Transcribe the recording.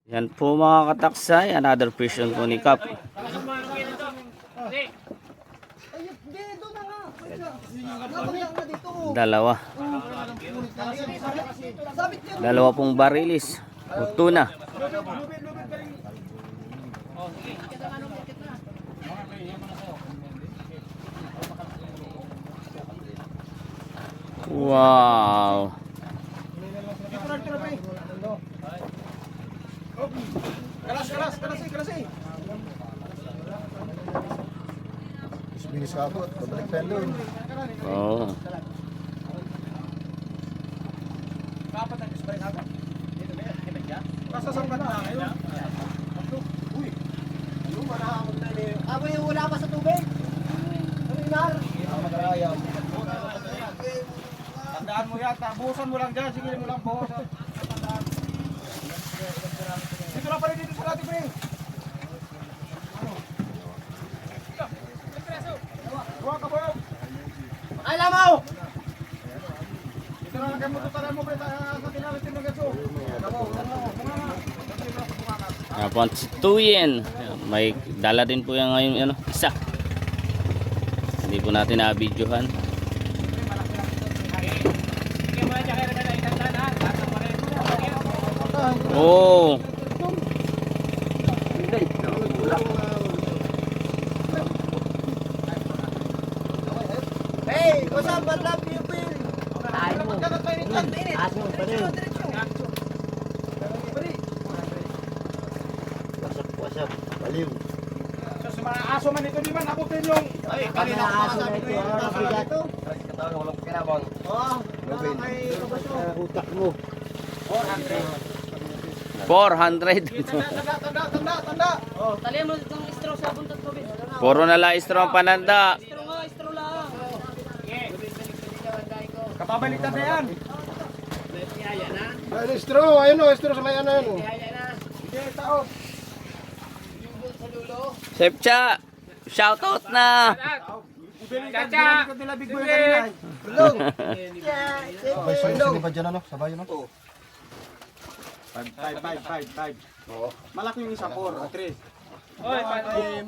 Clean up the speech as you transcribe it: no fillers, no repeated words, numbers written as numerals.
Yan po mga kataksay, another version po ni Kap. Dalawa. Dalawa pong barilis. O tuna. Wow. Kalas. Binis ka po, babalik tayo doon. Oo. Ako yung wala pa sa tubig. Tandaan mo yan, buhusan mo lang dyan, sige mo lang buhusan. Dito lang pala dito sa lahat, pre. Buha ka, boy. Ay, lamaw! Dito lang kayo matutalan mo, pre, sa tinalitin ng gaso. Yan po ang situyen. May dala din po yan ngayon, ano, isa. Hindi po natin na-videohan. Oh. Hey, what's up? Bad luck, Pupil! Tayo mo. Aso mo pa rin. Wasap, baliw. Sa mga aso man ito, di man abutin yung... Ay, kanina Mga aso na ito. Dito. walang kinabang. Oh, Nobel. utak mo. 400. Tanda. Oh, talihan mo itong straw sa buntot ko, bis. Puro na lang istro ang pananda. Straw lang. Kapabalitan na yan. Tihaya na. Ay, straw, ayun o, straw sa may ano yun. Tihaya na. Hindi, tao. Sepcha, shoutout na. Chacha! Big boy kanina. Bulong. Sabay ba dyan ano? Sabay ano? 5. Malaki yung isa, 4, 3. Oy,